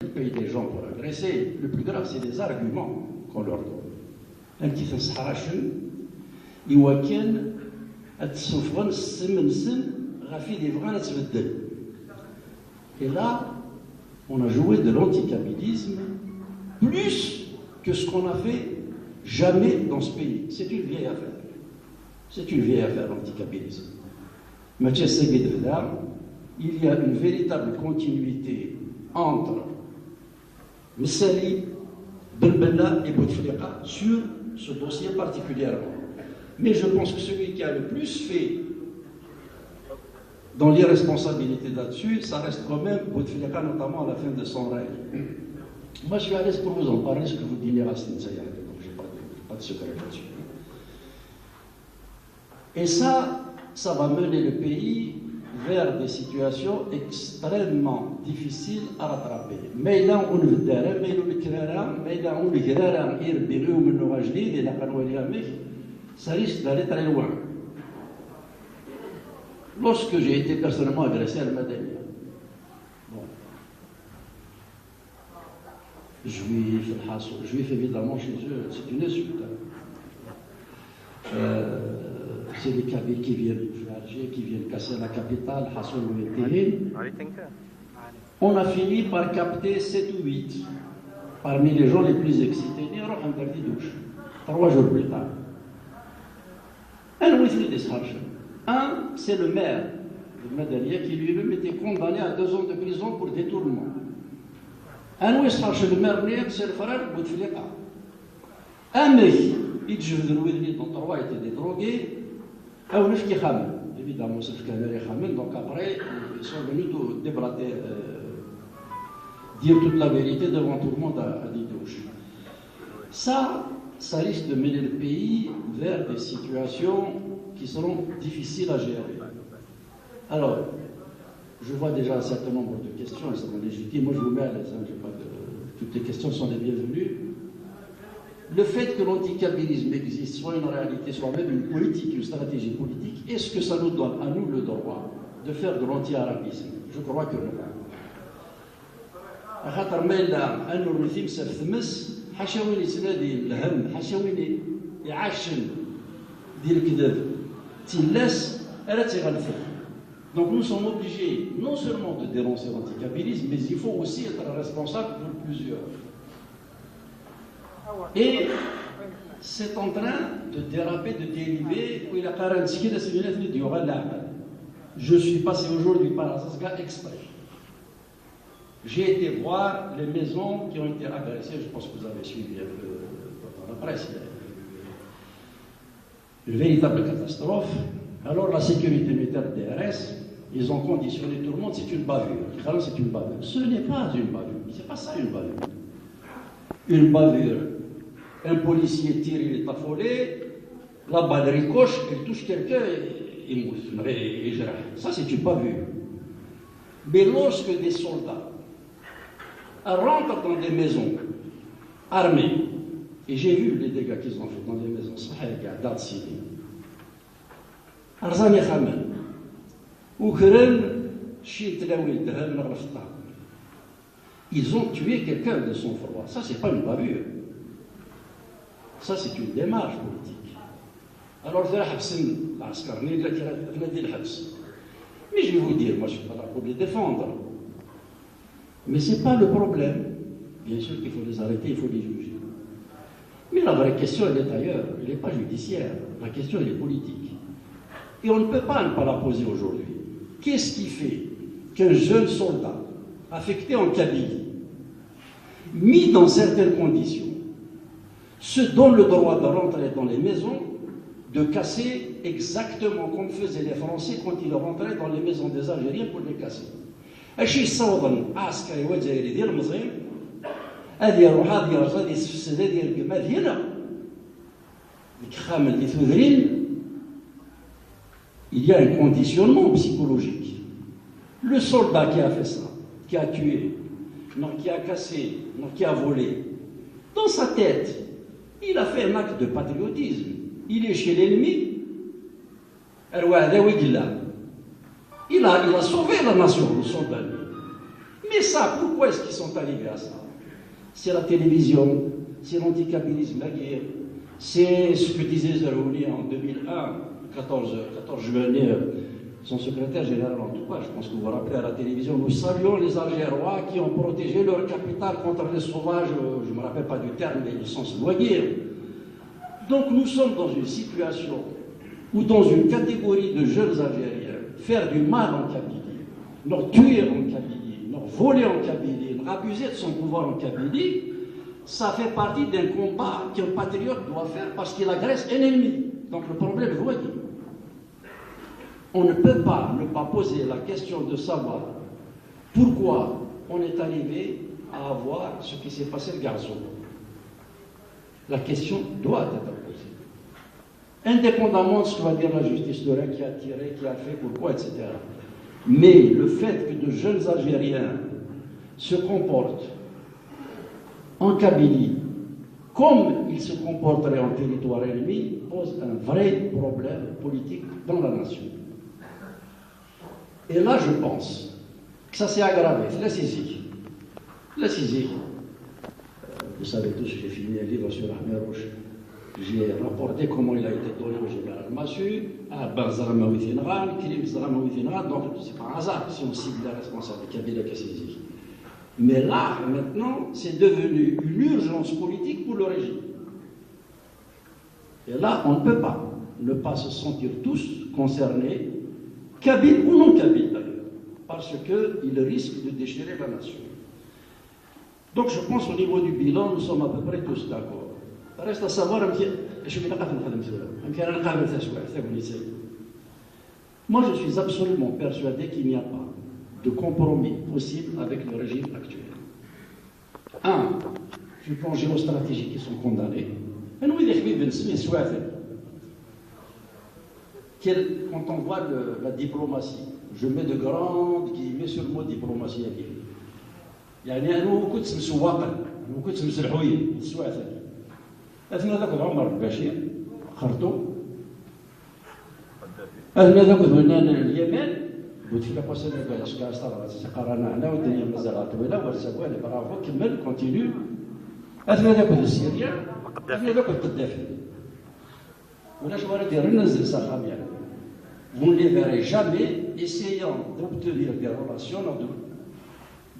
payent des gens pour agresser. Le plus grave, c'est les arguments qu'on leur donne. Un petit s'arrache, il voit qu'il souffre, et là, on a joué de l'anticapitalisme plus que ce qu'on a fait jamais dans ce pays. C'est une vieille affaire. C'est une vieille affaire, l'anticapitalisme. Il y a une véritable continuité entre Messali, Belbella et Bouteflika sur ce dossier particulièrement. Mais je pense que celui qui a le plus fait dans l'irresponsabilité là-dessus, ça reste quand même Bouteflika, notamment à la fin de son règne. Moi, je suis à l'aise pour vous en parler, ce que vous dînez à Stinsaïa, donc je n'ai pas de secret là-dessus. Et ça va mener le pays vers des situations extrêmement difficiles à rattraper. Mais là, on veut dire, ça risque d'aller très loin. Lorsque j'ai été personnellement agressé à Madania, bon, juif évidemment chez eux, c'est une insulte. C'est les Kabyles qui viennent Alger, qui viennent casser la capitale, Hassoul ou Téhéran. On a fini par capter 7 ou 8 parmi les gens les plus excités. Ils ont interdit douche. 3 jours plus tard. Un, c'est le maire de Madania qui lui-même était condamné à 2 ans de prison pour détournement. Un autre, le maire, c'est le frère Bouteflika. Un mec, dont 3 étaient des drogués. Évidemment, c'est ce donc après, ils sont venus débrater, dire toute la vérité devant tout le monde à Didouche. Ça risque de mener le pays vers des situations qui seront difficiles à gérer. Alors, je vois déjà un certain nombre de questions, elles seront légitimes. Moi, je vous mets à l'aise, toutes les questions sont les bienvenues. Le fait que l'anticapitalisme existe, soit une réalité, soit même une politique, une stratégie politique, est-ce que ça nous donne à nous le droit de faire de l'anti-arabisme? Je crois que non. خاطر ما إلا أنه الرثيم سرثمس حشاويني تنادي الهم حشاويني يعشن ديال الكذب تلاس ألا تيغلفو. Donc nous sommes obligés non seulement de dénoncer l'anticapitalisme, mais il faut aussi être responsable de plusieurs. Et c'est en train de déraper, de dériver. Je suis passé aujourd'hui par Azazga exprès. J'ai été voir les maisons qui ont été agressées. Je pense que vous avez suivi un peu dans la presse. Une véritable catastrophe. Alors la sécurité militaire DRS, ils ont conditionné tout le monde, c'est une bavure. C'est une bavure. Ce n'est pas une bavure. C'est pas ça une bavure. Une bavure. Un policier tire, il est affolé, la balle ricoche, elle touche quelqu'un et il mousse. Ça, c'est une bavure. Mais lorsque des soldats rentrent dans des maisons armées, et j'ai vu les dégâts qu'ils ont fait dans les maisons, Arzani Khamen, ils ont tué quelqu'un de son froid. Ça, c'est pas une bavure. Ça, c'est une démarche politique. Alors, mais je vais vous dire, moi, je ne suis pas là pour les défendre. Mais ce n'est pas le problème. Bien sûr qu'il faut les arrêter, il faut les juger. Mais la vraie question, elle est ailleurs. Elle n'est pas judiciaire. La question, elle est politique. Et on ne peut pas ne pas la poser aujourd'hui. Qu'est-ce qui fait qu'un jeune soldat, affecté en Kabylie, mis dans certaines conditions, se donne le droit de rentrer dans les maisons, de casser exactement comme faisaient les Français quand ils rentraient dans les maisons des Algériens pour les casser. أشي يصوضن عسكري وجزائري ديال المصريين هذه يروح هذه يرجع هذه السفسده ديال الكمال هنا ديك خامل اللي ثوذرين. Il y a un conditionnement psychologique. Le soldat qui a fait ça, qui a tué, non, qui a cassé, non, qui a volé, dans sa tête, il a fait un acte de patriotisme. Il est chez l'ennemi. Il a sauvé la nation, le soldat. Mais ça, pourquoi est-ce qu'ils sont arrivés à ça? C'est la télévision, c'est l'anticapitalisme, la guerre, c'est ce que disait Zarouni en 2001, 14 juin, son secrétaire général en tout cas, je pense que vous vous rappelez à la télévision, nous saluons les Algérois qui ont protégé leur capitale contre les sauvages, je ne me rappelle pas du terme, mais le sens de la guerre. Donc nous sommes dans une situation où dans une catégorie de jeunes Algériens, faire du mal en Kabylie, leur tuer en Kabylie, leur voler en Kabylie, leur abuser de son pouvoir en Kabylie, ça fait partie d'un combat qu'un patriote doit faire parce qu'il agresse un ennemi. Donc le problème, vous voyez, on ne peut pas ne pas poser la question de savoir pourquoi on est arrivé à avoir ce qui s'est passé le garçon. La question doit être posée. Indépendamment de ce que va dire la justice de qui a tiré, qui a fait, pourquoi, etc. Mais le fait que de jeunes Algériens se comportent en Kabylie comme ils se comporteraient en territoire ennemi pose un vrai problème politique dans la nation. Et là, je pense que ça s'est aggravé. La Sisi. Vous savez tous, j'ai fini un livre sur Ahmed Roche. J'ai rapporté comment il a été donné au général Massu, à Ben Zaramawi Finral, Krim Zaramawi Finral, donc c'est pas un hasard si on cible les responsables de Kabila Kassisi. Mais là, maintenant, c'est devenu une urgence politique pour le régime. Et là, on ne peut pas ne pas se sentir tous concernés, Kabyle ou non Kabyle d'ailleurs, parce qu'ils risquent de déchirer la nation. Donc je pense au niveau du bilan, nous sommes à peu près tous d'accord. Reste à savoir, moi je suis absolument persuadé qu'il n'y a pas de compromis possible avec le régime actuel. Un, sur le plan géostratégique, ils sont condamnés. Quand on voit la diplomatie, je mets de grandes guillemets sur le mot diplomatie. يعني أنا كنت مسواقا وكنت مسلحوي السواع ثاني أثناء ذاك عمر البشير خرطوم أثناء ذاك اليمن قلت لك وصلنا باش قرانا هنا والدنيا مازال طويله والسوالي برافو كمل كونتينيو أثناء ذاك سوريا أثناء ذاك القذافي ولاش وانا داير ننزل صاحب يعني vous ne les verrez jamais essayant d'obtenir des relations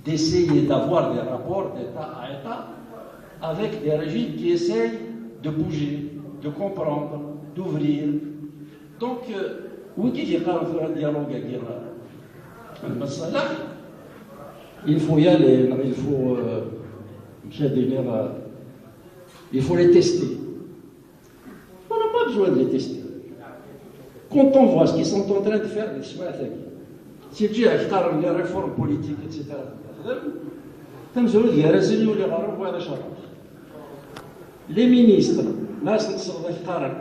d'essayer d'avoir des rapports d'État à État avec des régimes qui essayent de bouger, de comprendre, d'ouvrir. Donc, il faut y aller, il faut les tester. On n'a pas besoin de les tester. Quand on voit ce qu'ils sont en train de faire, si tu as les réformes politiques, etc., les ministres,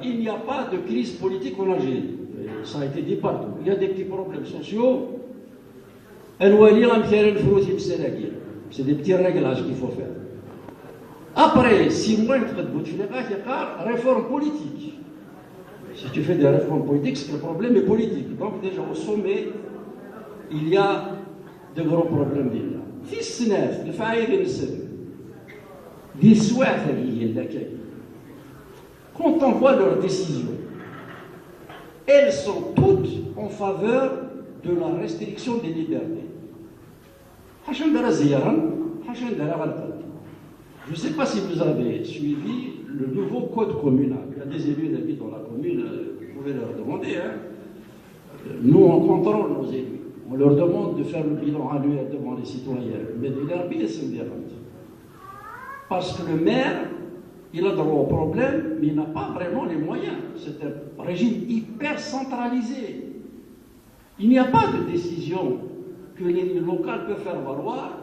il n'y a pas de crise politique en Algérie. Ça a été dit partout. Il y a des petits problèmes sociaux. C'est des petits réglages qu'il faut faire. Après 6 mois, il faut réforme politique. Si tu fais des réformes politiques, c'est que le problème est politique. Donc déjà au sommet, il y a de gros problèmes déjà. في السنات الفعايل السن دي السواعث هي اللكاية. Quand on voit leurs décisions, elles sont toutes en faveur de la restriction des libertés. Je ne sais pas si vous avez suivi le nouveau code communal. Il y a des élus qui habitent dans la commune, vous pouvez leur demander. Nous, on contrôle nos élus. On leur demande de faire le bilan annuel devant les citoyens. Mais de leur bien, c'est parce que le maire, il a droit au problème, mais il n'a pas vraiment les moyens. C'est un régime hyper centralisé. Il n'y a pas de décision que les locales peuvent faire valoir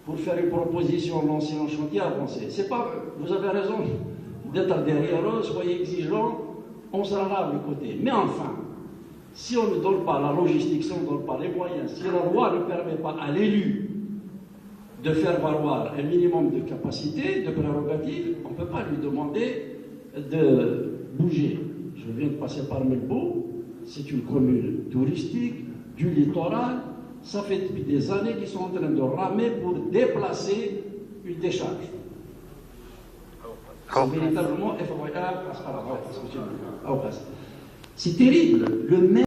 pour faire une proposition lancée en chantier avancé. C'est pas, vous avez raison d'être derrière eux, soyez exigeants, on sera là à vos côtés. Mais enfin, si on ne donne pas la logistique, si on ne donne pas les moyens, si la loi ne permet pas à l'élu de faire valoir un minimum de capacité, de prérogatives, on ne peut pas lui demander de bouger. Je viens de passer par Melbourne, c'est une commune touristique, du littoral, ça fait depuis des années qu'ils sont en train de ramer pour déplacer une décharge. C'est véritablement effroyable. C'est terrible. Le maire